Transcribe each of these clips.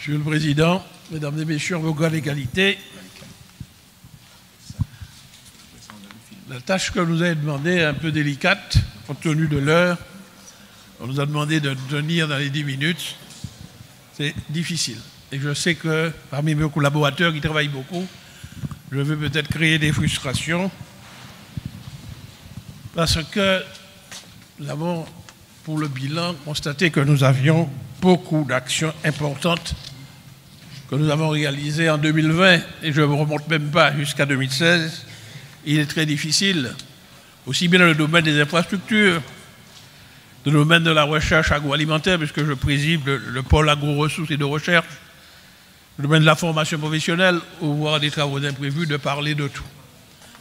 Monsieur le Président, Mesdames et Messieurs, avocats d'égalité, la tâche que nous avez demandée est un peu délicate, compte tenu de l'heure. On nous a demandé de tenir dans les 10 minutes. C'est difficile. Et je sais que parmi mes collaborateurs qui travaillent beaucoup, je vais peut-être créer des frustrations parce que nous avons, pour le bilan, constaté que nous avions beaucoup d'actions importantes que nous avons réalisées en 2020, et je ne remonte même pas jusqu'à 2016. Il est très difficile, aussi bien dans le domaine des infrastructures, dans le domaine de la recherche agroalimentaire, puisque je préside le pôle agro-ressources et de recherche, le domaine de la formation professionnelle, ou voir des travaux imprévus, de parler de tout.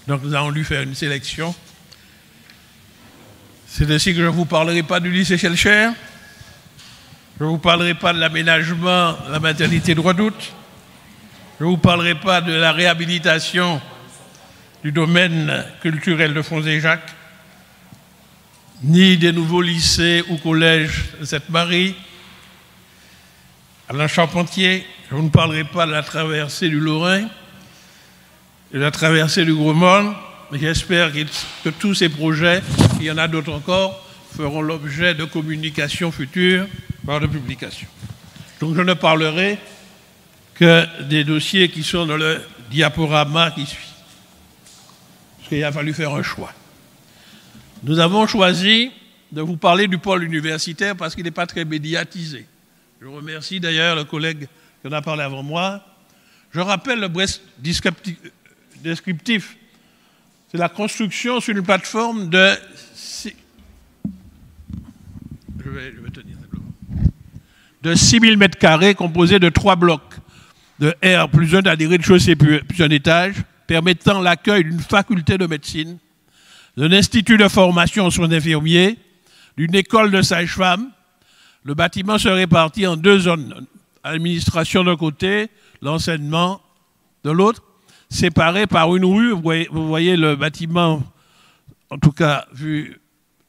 Donc nous avons dû faire une sélection. C'est ainsi que je ne vous parlerai pas du lycée Schellcher, je ne vous parlerai pas de l'aménagement de la maternité de Redoute, je ne vous parlerai pas de la réhabilitation du domaine culturel de Fonds-et-Jacques, ni des nouveaux lycées ou collèges de Sainte-Marie, à la Charpentier. Je ne vous parlerai pas de la traversée du Lorrain, de la traversée du Gros-Monde, mais j'espère que tous ces projets, il y en a d'autres encore, feront l'objet de communications futures par de publications. Donc je ne parlerai que des dossiers qui sont dans le diaporama qui suit. Parce qu'il a fallu faire un choix. Nous avons choisi de vous parler du pôle universitaire parce qu'il n'est pas très médiatisé. Je remercie d'ailleurs le collègue qui en a parlé avant moi. Je rappelle le bref descriptif. C'est la construction sur une plateforme de 6 000 m² composée de 3 blocs de R plus 1 des rez-de-chaussée plus un étage, permettant l'accueil d'une faculté de médecine, d'un institut de formation en soins infirmiers, d'une école de sages-femmes. Le bâtiment se répartit en 2 zones, l'administration d'un côté, l'enseignement de l'autre, séparés par une rue. Vous voyez le bâtiment, en tout cas, vu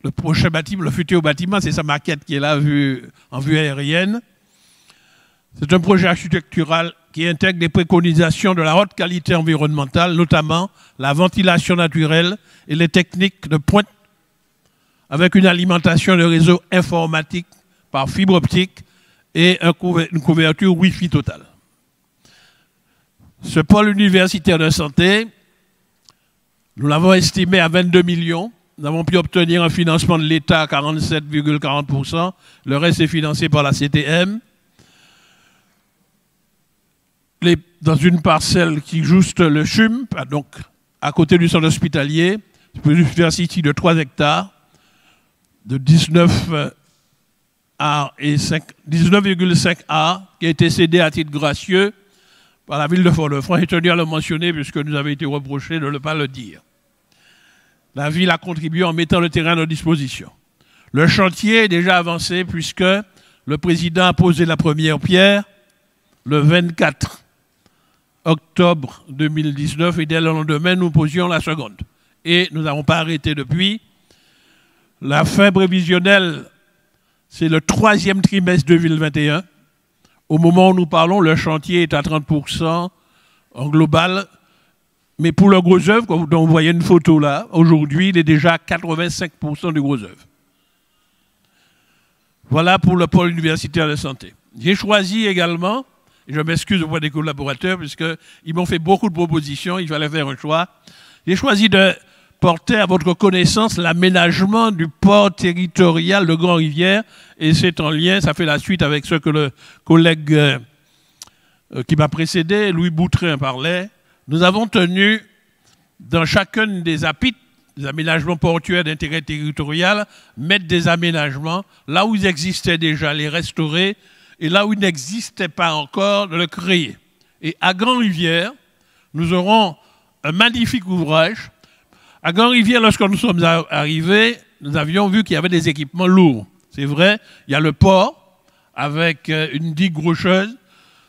le prochain bâtiment, le futur bâtiment, c'est sa maquette qui est là en vue aérienne. C'est un projet architectural qui intègre des préconisations de la haute qualité environnementale, notamment la ventilation naturelle et les techniques de pointe, avec une alimentation de réseaux informatiques par fibre optique et une couverture Wi-Fi totale. Ce pôle universitaire de santé, nous l'avons estimé à 22 millions. Nous avons pu obtenir un financement de l'État à 47,40%. Le reste est financé par la CTM. Dans une parcelle qui juste le CHUM, donc à côté du centre hospitalier, une superficie de 3 hectares, de 19,5 A, qui a été cédé à titre gracieux par la ville de Fort-de-France. Je tenais à le mentionner puisque nous avait été reproché de ne pas le dire. La ville a contribué en mettant le terrain à notre disposition. Le chantier est déjà avancé puisque le président a posé la première pierre le 24 octobre 2019 et dès le lendemain, nous posions la seconde. Et nous n'avons pas arrêté depuis. La fin prévisionnelle, c'est le 3e trimestre 2021. Au moment où nous parlons, le chantier est à 30% en global. Mais pour le gros œuvre, dont vous voyez une photo là, aujourd'hui, il est déjà à 85% du gros œuvre. Voilà pour le pôle universitaire de santé. J'ai choisi également, et je m'excuse auprès des collaborateurs, puisqu'ils m'ont fait beaucoup de propositions, il fallait faire un choix. J'ai choisi de porter à votre connaissance l'aménagement du port territorial de Grand-Rivière, et c'est en lien, ça fait la suite avec ce que le collègue qui m'a précédé, Louis Boutrin, parlait. Nous avons tenu, dans chacun des APIT, des aménagements portuaires d'intérêt territorial, mettre des aménagements, là où ils existaient déjà, les restaurer, et là où ils n'existaient pas encore, de le créer. Et à Grand-Rivière, nous aurons un magnifique ouvrage. À Grand-Rivière, lorsque nous sommes arrivés, nous avions vu qu'il y avait des équipements lourds. C'est vrai, il y a le port, avec une digue rocheuse.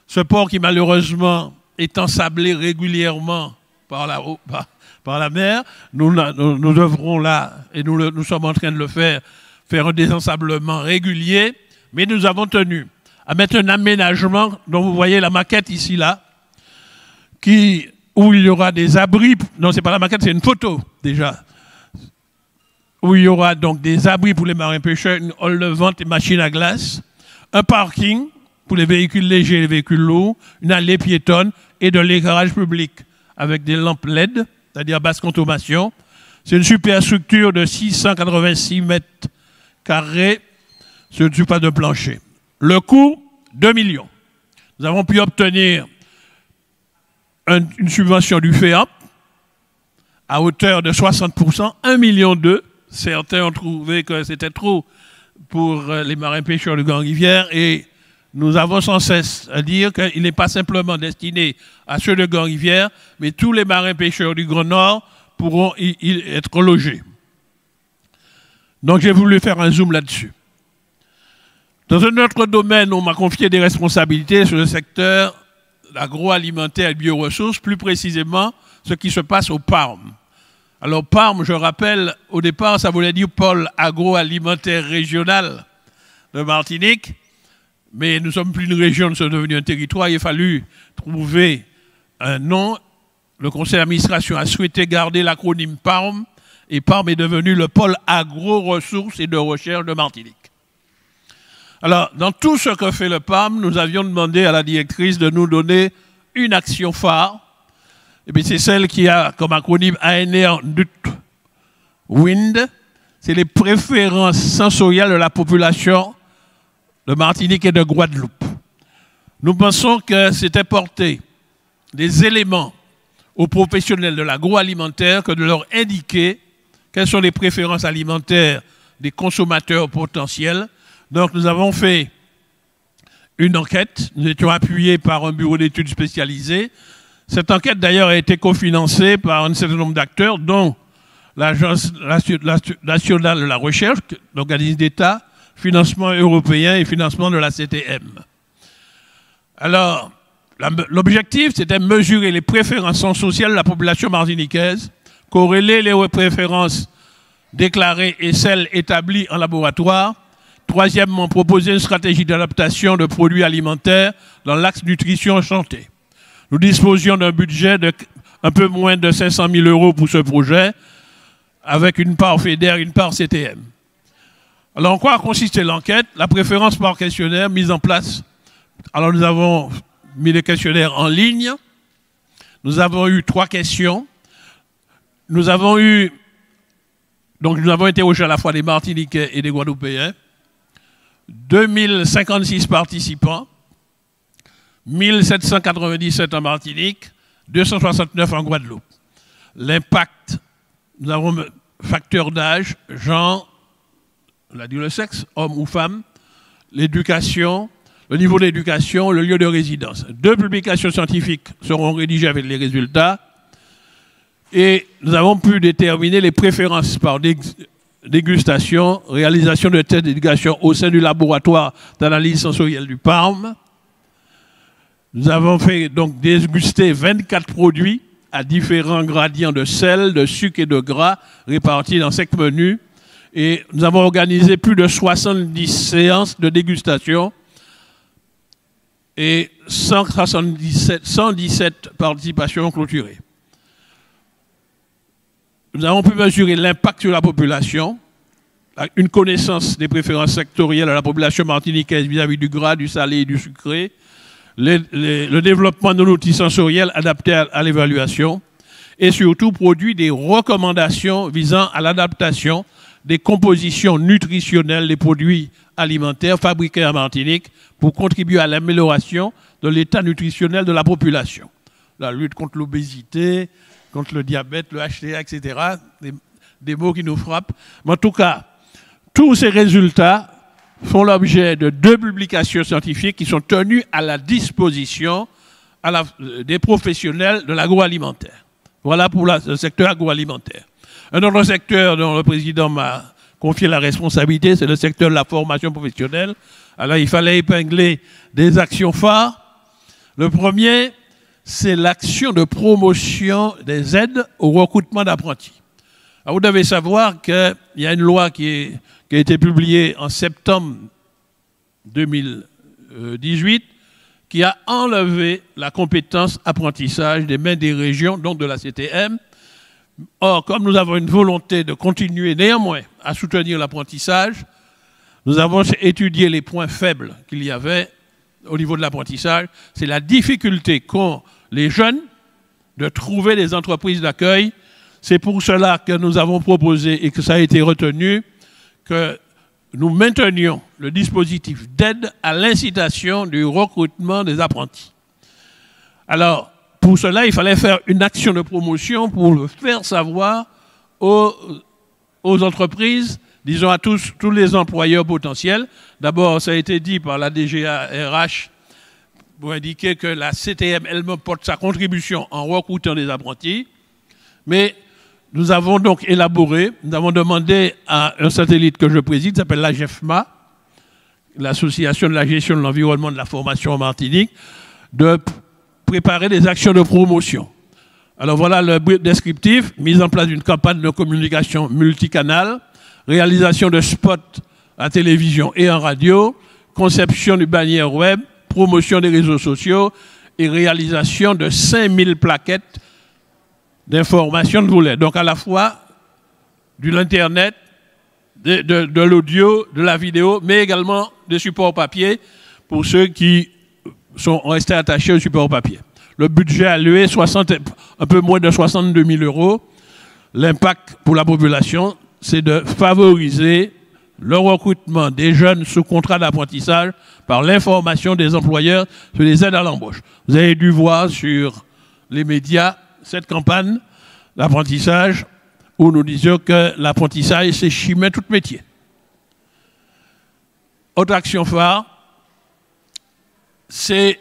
Ce port qui, malheureusement, est ensablé régulièrement par la mer. Nous devrons là, et nous sommes en train de le faire un désensablement régulier, mais nous avons tenu à mettre un aménagement dont vous voyez la maquette ici, là, où il y aura des abris. Non, c'est pas la maquette, c'est une photo déjà. Où il y aura donc des abris pour les marins pêcheurs, une halle de vente et machines à glace, un parking pour les véhicules légers et les véhicules lourds, une allée piétonne et de l'éclairage public avec des lampes LED, c'est-à-dire basse consommation. C'est une superstructure de 686 mètres carrés sur le pas de plancher. Le coût, 2 millions. Nous avons pu obtenir une subvention du FEAMP à hauteur de 60%, 1,2 million. Certains ont trouvé que c'était trop pour les marins pêcheurs de Grand-Rivière et nous avons sans cesse à dire qu'il n'est pas simplement destiné à ceux de Grand-Rivière, mais tous les marins pêcheurs du Grand Nord pourront y être logés. Donc j'ai voulu faire un zoom là-dessus. Dans un autre domaine, on m'a confié des responsabilités sur le secteur agroalimentaire et bioressources, plus précisément ce qui se passe au PARM. Alors PARM, je rappelle, au départ, ça voulait dire Pôle agroalimentaire régional de Martinique, mais nous ne sommes plus une région, nous sommes devenus un territoire, il a fallu trouver un nom. Le conseil d'administration a souhaité garder l'acronyme PARM, et PARM est devenu le Pôle agro-ressources et de recherche de Martinique. Alors, dans tout ce que fait le PARM, nous avions demandé à la directrice de nous donner une action phare. Et bien, c'est celle qui a comme acronyme ANR WIND. C'est les préférences sensorielles de la population de Martinique et de Guadeloupe. Nous pensons que c'était porter des éléments aux professionnels de l'agroalimentaire que de leur indiquer quelles sont les préférences alimentaires des consommateurs potentiels. Donc nous avons fait une enquête, nous étions appuyés par un bureau d'études spécialisé. Cette enquête d'ailleurs a été cofinancée par un certain nombre d'acteurs, dont l'Agence nationale de la recherche, l'organisme d'État, financement européen et financement de la CTM. Alors, l'objectif, c'était de mesurer les préférences sociales de la population martiniquaise, corréler les préférences déclarées et celles établies en laboratoire. Troisièmement, proposer une stratégie d'adaptation de produits alimentaires dans l'axe nutrition-santé. Nous disposions d'un budget de un peu moins de 500 000 € pour ce projet, avec une part FEDER et une part CTM. Alors, en quoi a consisté l'enquête? La préférence par questionnaire mise en place. Alors, nous avons mis les questionnaires en ligne. Nous avons eu 3 questions. Nous avons interrogé à la fois des Martiniquais et des Guadeloupéens. 2056 participants, 1797 en Martinique, 269 en Guadeloupe. L'impact, nous avons facteur d'âge, genre, on a dit le sexe, homme ou femme, l'éducation, le niveau d'éducation, le lieu de résidence. 2 publications scientifiques seront rédigées avec les résultats et nous avons pu déterminer les préférences par dégustation, réalisation de tests d'éducation au sein du laboratoire d'analyse sensorielle du PARM. Nous avons fait donc déguster 24 produits à différents gradients de sel, de sucre et de gras répartis dans 5 menus. Et nous avons organisé plus de 70 séances de dégustation et 117 participations clôturées. Nous avons pu mesurer l'impact sur la population, une connaissance des préférences sectorielles de la population martiniquaise vis-à-vis du gras, du salé et du sucré, le développement de l'outil sensoriel adapté à l'évaluation et surtout produit des recommandations visant à l'adaptation des compositions nutritionnelles des produits alimentaires fabriqués en Martinique pour contribuer à l'amélioration de l'état nutritionnel de la population. La lutte contre l'obésité, contre le diabète, le HTA, etc. Des mots qui nous frappent. Mais en tout cas, tous ces résultats font l'objet de 2 publications scientifiques qui sont tenues à la disposition des professionnels de l'agroalimentaire. Voilà pour le secteur agroalimentaire. Un autre secteur dont le président m'a confié la responsabilité, c'est le secteur de la formation professionnelle. Alors il fallait épingler des actions phares. Le premier, c'est l'action de promotion des aides au recrutement d'apprentis. Vous devez savoir qu'il y a une loi qui a été publiée en septembre 2020 2018 qui a enlevé la compétence apprentissage des mains des régions, donc de la CTM. Or, comme nous avons une volonté de continuer néanmoins à soutenir l'apprentissage, nous avons étudié les points faibles qu'il y avait au niveau de l'apprentissage. C'est la difficulté qu'ont les jeunes de trouver des entreprises d'accueil. C'est pour cela que nous avons proposé et que ça a été retenu que nous maintenions le dispositif d'aide à l'incitation du recrutement des apprentis. Alors, pour cela, il fallait faire une action de promotion pour le faire savoir aux entreprises, disons à tous les employeurs potentiels. D'abord, ça a été dit par la DGA RH pour indiquer que la CTM elle-même porte sa contribution en recrutant des apprentis. Mais nous avons donc élaboré, nous avons demandé à un satellite que je préside, qui s'appelle l'AGEFMA, l'Association de la gestion de l'environnement de la formation en Martinique, de préparer des actions de promotion. Alors voilà le descriptif: mise en place d'une campagne de communication multicanal, réalisation de spots à télévision et en radio, conception du bannière web, promotion des réseaux sociaux et réalisation de 5000 plaquettes d'information de volet. Donc à la fois de l'Internet, de l'audio, de la vidéo, mais également des supports papier pour ceux qui sont restés attachés au support papier. Le budget alloué, un peu moins de 62 000 €. L'impact pour la population, c'est de favoriser le recrutement des jeunes sous contrat d'apprentissage par l'information des employeurs sur les aides à l'embauche. Vous avez dû voir sur les médias cette campagne d'apprentissage où nous disions que l'apprentissage, c'est chimère tout métier. Autre action phare, c'est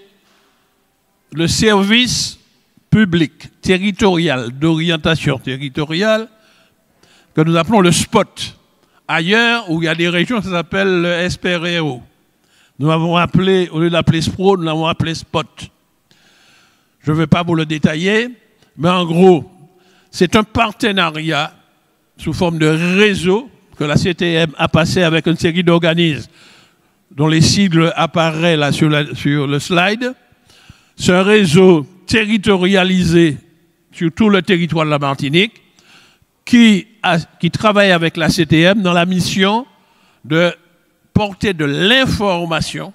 le service public territorial d'orientation territoriale que nous appelons le SPOT. Ailleurs, où il y a des régions, ça s'appelle le SPRO. Nous avons appelé, au lieu d'appeler SPRO, nous l'avons appelé SPOT. Je ne vais pas vous le détailler, mais en gros, c'est un partenariat sous forme de réseau que la CTM a passé avec une série d'organismes dont les sigles apparaissent là sur le slide. C'est un réseau territorialisé sur tout le territoire de la Martinique qui travaille avec la CTM dans la mission de porter de l'information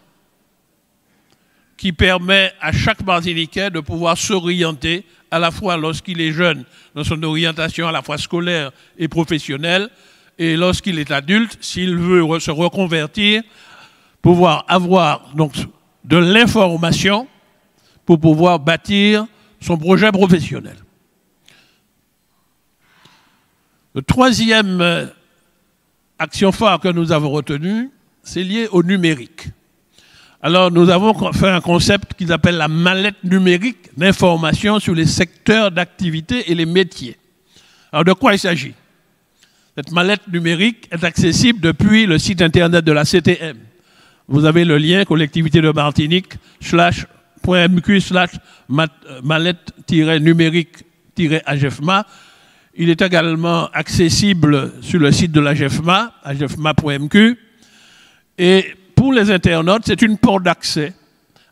qui permet à chaque Martiniquais de pouvoir s'orienter à la fois lorsqu'il est jeune dans son orientation à la fois scolaire et professionnelle, et lorsqu'il est adulte, s'il veut se reconvertir, pouvoir avoir donc de l'information pour pouvoir bâtir son projet professionnel. Le troisième action phare que nous avons retenue, c'est lié au numérique. Alors, nous avons fait un concept qu'ils appellent la mallette numérique d'information sur les secteurs d'activité et les métiers. Alors, de quoi il s'agit? Cette mallette numérique est accessible depuis le site internet de la CTM. Vous avez le lien collectivité de Martinique /mq/mallette-numérique-agefma. Il est également accessible sur le site de l'agefma, agefma.mq. Et pour les internautes, c'est une porte d'accès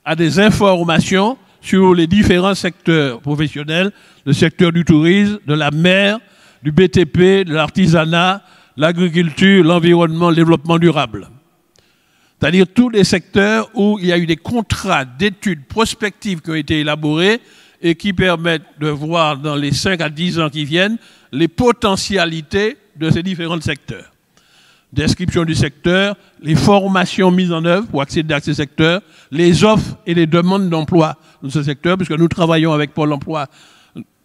à des informations sur les différents secteurs professionnels, le secteur du tourisme, de la mer, du BTP, de l'artisanat, l'agriculture, l'environnement, le développement durable. C'est-à-dire tous les secteurs où il y a eu des contrats d'études prospectives qui ont été élaborés et qui permettent de voir dans les 5 à 10 ans qui viennent les potentialités de ces différents secteurs. Description du secteur, les formations mises en œuvre pour accéder à ces secteurs, les offres et les demandes d'emploi dans ce secteur, puisque nous travaillons avec Pôle emploi.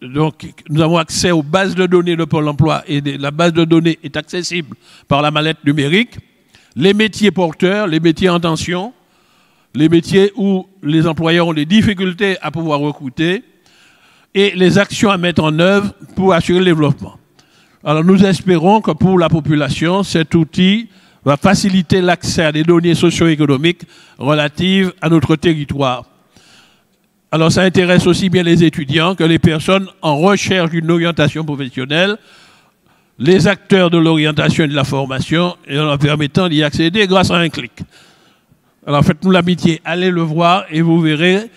Donc, nous avons accès aux bases de données de Pôle emploi et la base de données est accessible par la mallette numérique. Les métiers porteurs, les métiers en tension, les métiers où les employeurs ont des difficultés à pouvoir recruter et les actions à mettre en œuvre pour assurer le développement. Alors nous espérons que pour la population, cet outil va faciliter l'accès à des données socio-économiques relatives à notre territoire. Alors ça intéresse aussi bien les étudiants que les personnes en recherche d'une orientation professionnelle, les acteurs de l'orientation et de la formation, et en leur permettant d'y accéder grâce à un clic. Alors faites-nous l'amitié, allez le voir et vous verrez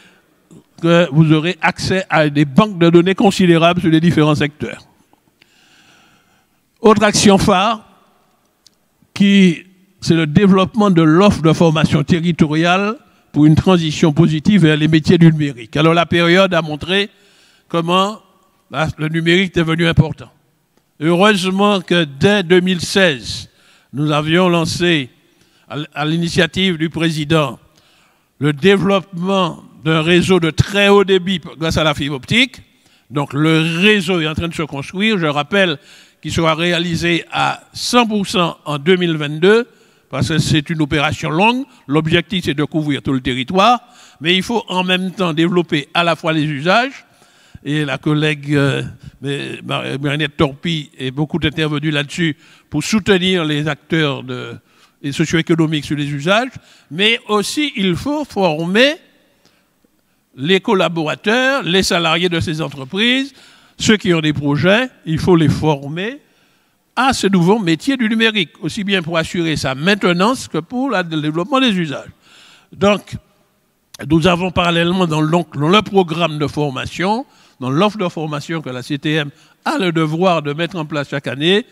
que vous aurez accès à des banques de données considérables sur les différents secteurs. Autre action phare, c'est le développement de l'offre de formation territoriale pour une transition positive vers les métiers du numérique. Alors la période a montré comment le numérique est devenu important. Heureusement que dès 2016, nous avions lancé, à l'initiative du président, le développement d'un réseau de très haut débit grâce à la fibre optique. Donc le réseau est en train de se construire. Je rappelle qu'il sera réalisé à 100% en 2022, parce que c'est une opération longue. L'objectif, c'est de couvrir tout le territoire, mais il faut en même temps développer à la fois les usages, et la collègue Marinette Torpy est beaucoup intervenue là-dessus pour soutenir les acteurs socio-économiques sur les usages, mais aussi il faut former les collaborateurs, les salariés de ces entreprises, ceux qui ont des projets, il faut les former à ce nouveau métier du numérique, aussi bien pour assurer sa maintenance que pour le développement des usages. Donc, nous avons parallèlement dans le programme de formation, dans l'offre de formation que la CTM a le devoir de mettre en place chaque année,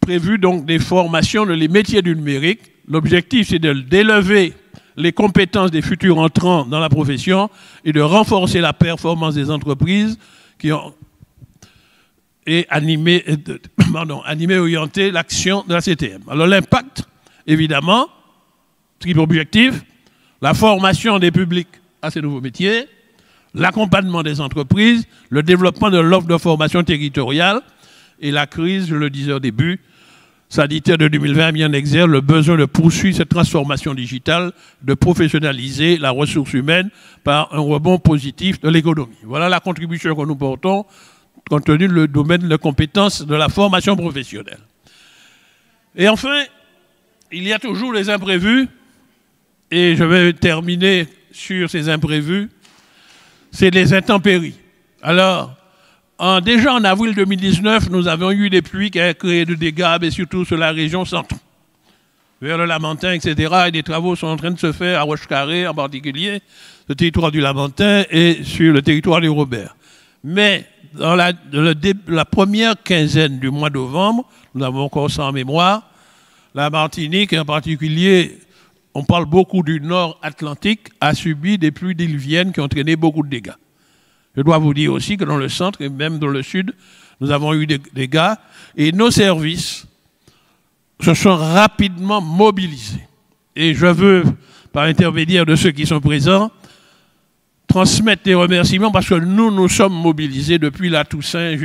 prévu donc des formations dans les métiers du numérique. L'objectif, c'est d'élever les compétences des futurs entrants dans la profession et de renforcer la performance des entreprises qui ont animé et orienté l'action de la CTM. Alors l'impact, évidemment, triple objectif, la formation des publics à ces nouveaux métiers, l'accompagnement des entreprises, le développement de l'offre de formation territoriale et la crise, je le disais au début, sanitaire de 2020 a mis en exergue le besoin de poursuivre cette transformation digitale, de professionnaliser la ressource humaine par un rebond positif de l'économie. Voilà la contribution que nous portons compte tenu du domaine de compétences de la formation professionnelle. Et enfin, il y a toujours les imprévus, et je vais terminer sur ces imprévus, c'est les intempéries. Alors, déjà en avril 2019, nous avons eu des pluies qui ont créé des dégâts, mais surtout sur la région centre, vers le Lamentin, etc. Et des travaux sont en train de se faire à Roche-Carré, en particulier, le territoire du Lamentin et sur le territoire du Robert. Mais dans la première quinzaine du mois de novembre, nous avons encore ça en mémoire, la Martinique, et en particulier, on parle beaucoup du nord Atlantique, a subi des pluies diluviennes qui ont entraîné beaucoup de dégâts. Je dois vous dire aussi que dans le centre et même dans le sud, nous avons eu des dégâts et nos services se sont rapidement mobilisés. Et je veux, par l'intermédiaire de ceux qui sont présents, transmettre des remerciements parce que nous sommes mobilisés depuis la Toussaint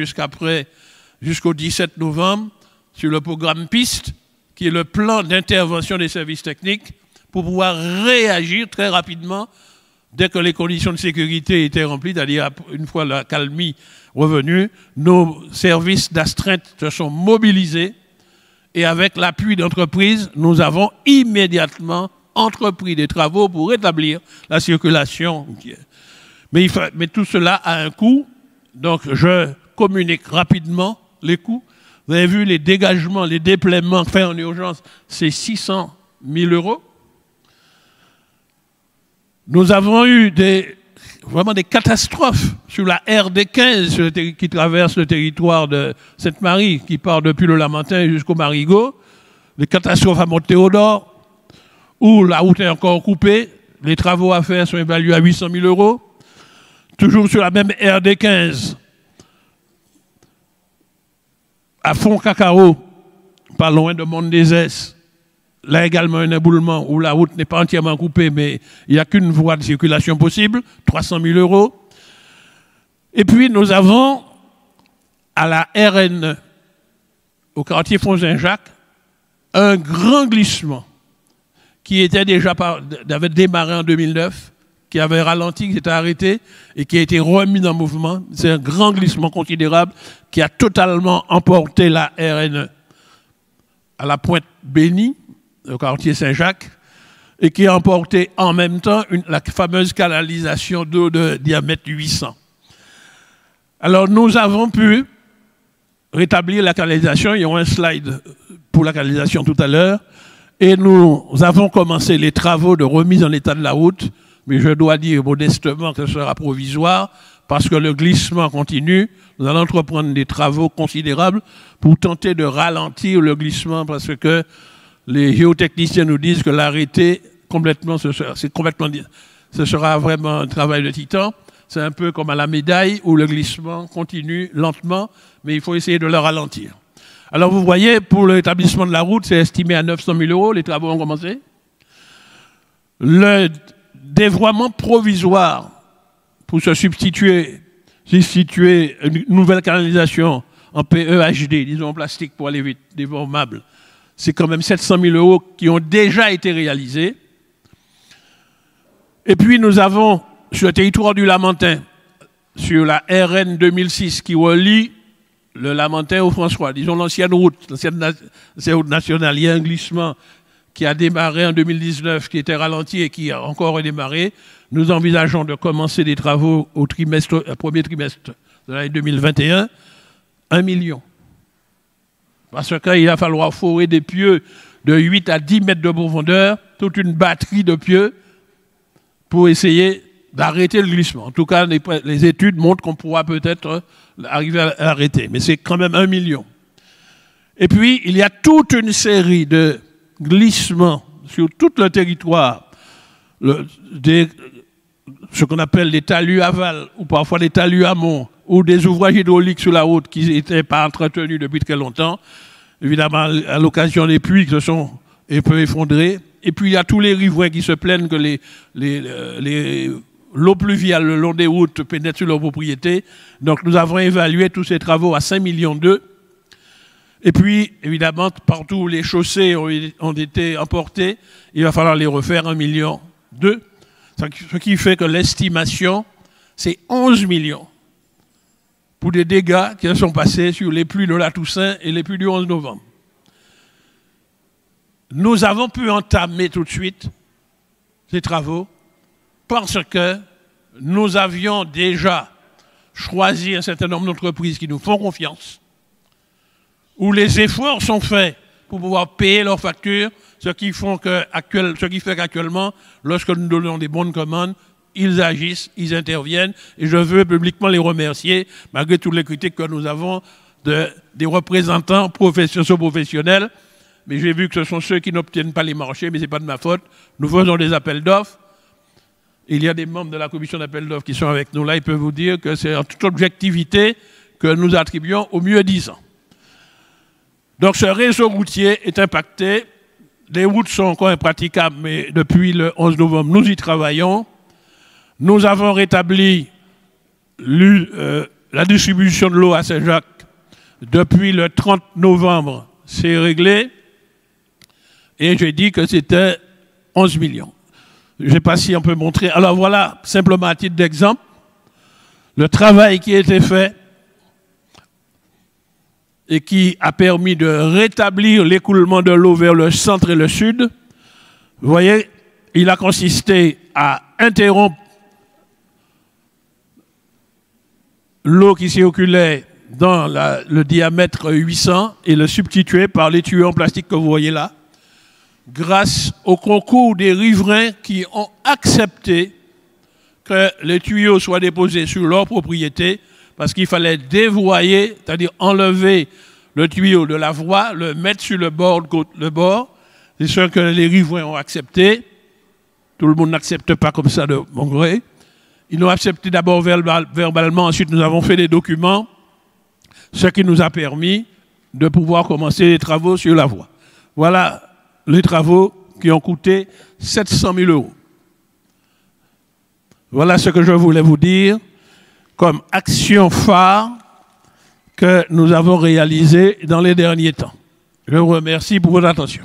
jusqu'au 17 novembre sur le programme PIST, qui est le plan d'intervention des services techniques pour pouvoir réagir très rapidement dès que les conditions de sécurité étaient remplies, c'est-à-dire une fois la calmie revenue, nos services d'astreinte se sont mobilisés et avec l'appui d'entreprises, nous avons immédiatement entrepris des travaux pour rétablir la circulation. Mais tout cela a un coût, donc je communique rapidement les coûts. Vous avez vu les dégagements, les déploiements faits en urgence, c'est 600 000 €. Nous avons eu vraiment des catastrophes sur la RD15 qui traverse le territoire de Sainte-Marie, qui part depuis le Lamentin jusqu'au Marigot. Des catastrophes à Mont-Théodore, où la route est encore coupée. Les travaux à faire sont évalués à 800 000 €. Toujours sur la même RD15, à Fond-Cacao, pas loin de Mont-des-Esses, là également un éboulement où la route n'est pas entièrement coupée, mais il n'y a qu'une voie de circulation possible, 300 000 €. Et puis nous avons à la RN, au quartier Font-Saint-Jacques, un grand glissement qui avait démarré en 2009, qui avait ralenti, qui s'était arrêté et qui a été remis en mouvement. C'est un grand glissement considérable qui a totalement emporté la RN à la Pointe Bénie, au quartier Saint-Jacques, et qui a emporté en même temps la fameuse canalisation d'eau de diamètre 800. Alors nous avons pu rétablir la canalisation, il y aura un slide pour la canalisation tout à l'heure, Et nous avons commencé les travaux de remise en état de la route, mais je dois dire modestement que ce sera provisoire, parce que le glissement continue. Nous allons entreprendre des travaux considérables pour tenter de ralentir le glissement, parce que les géotechniciens nous disent que l'arrêter complètement, ce sera vraiment un travail de titan. C'est un peu comme à la médaille où le glissement continue lentement, mais il faut essayer de le ralentir. Alors vous voyez, pour l'établissement de la route, c'est estimé à 900 000 €, les travaux ont commencé. Le dévoiement provisoire pour se substituer une nouvelle canalisation en PEHD, disons en plastique pour aller vite, déformable, c'est quand même 700 000 € qui ont déjà été réalisés. Et puis nous avons, sur le territoire du Lamentin, sur la RN 2006 qui relie le Lamentin au François, disons l'ancienne route nationale, il y a un glissement qui a démarré en 2019, qui était ralenti et qui a encore redémarré. Nous envisageons de commencer des travaux au premier trimestre de l'année 2021, 1 million. Parce qu'il va falloir forer des pieux de 8 à 10 mètres de profondeur, toute une batterie de pieux, pour essayer d'arrêter le glissement. En tout cas, les études montrent qu'on pourra peut-être arriver à l'arrêter, mais c'est quand même 1 million. Et puis, il y a toute une série de glissements sur tout le territoire, ce qu'on appelle des talus aval, ou parfois des talus amont, ou des ouvrages hydrauliques sur la route qui n'étaient pas entretenus depuis très longtemps, évidemment à l'occasion des pluies qui se sont un peu effondrées. Et puis il y a tous les riverains qui se plaignent que l'eau pluviale le long des routes pénètre sur leurs propriétés. Donc nous avons évalué tous ces travaux à 5,2 millions. Et puis, évidemment, partout où les chaussées ont été emportées, il va falloir les refaire 1,2 million. Ce qui fait que l'estimation, c'est 11 millions pour des dégâts qui sont passés sur les pluies de la Toussaint et les pluies du 11 novembre. Nous avons pu entamer tout de suite ces travaux parce que nous avions déjà choisi un certain nombre d'entreprises qui nous font confiance, où les efforts sont faits pour pouvoir payer leurs factures, ce qui fait qu'actuellement, lorsque nous donnons des bons de commande, ils agissent, ils interviennent, et je veux publiquement les remercier, malgré toutes les critiques que nous avons des représentants professionnels, mais j'ai vu que ce sont ceux qui n'obtiennent pas les marchés, mais ce n'est pas de ma faute. Nous faisons des appels d'offres. Il y a des membres de la commission d'appel d'offres qui sont avec nous là, ils peuvent vous dire que c'est en toute objectivité que nous attribuons au mieux 10 ans. Donc ce réseau routier est impacté. Les routes sont encore impraticables, mais depuis le 11 novembre, nous y travaillons. Nous avons rétabli la distribution de l'eau à Saint-Jacques. Depuis le 30 novembre, c'est réglé. Et j'ai dit que c'était 11 millions. Je ne sais pas si on peut montrer. Alors voilà, simplement à titre d'exemple, le travail qui a été fait et qui a permis de rétablir l'écoulement de l'eau vers le centre et le sud. Vous voyez, il a consisté à interrompre l'eau qui circulait dans le diamètre 800 et le substituer par les tuyaux en plastique que vous voyez là, grâce au concours des riverains qui ont accepté que les tuyaux soient déposés sur leur propriété, parce qu'il fallait dévoyer, c'est-à-dire enlever le tuyau de la voie, le mettre sur le bord. C'est sûr que les riverains ont accepté. Tout le monde n'accepte pas comme ça de bon gré. Ils l'ont accepté d'abord verbalement, ensuite nous avons fait des documents, ce qui nous a permis de pouvoir commencer les travaux sur la voie. Voilà les travaux qui ont coûté 700 000 €. Voilà ce que je voulais vous dire comme action phare que nous avons réalisée dans les derniers temps. Je vous remercie pour votre attention.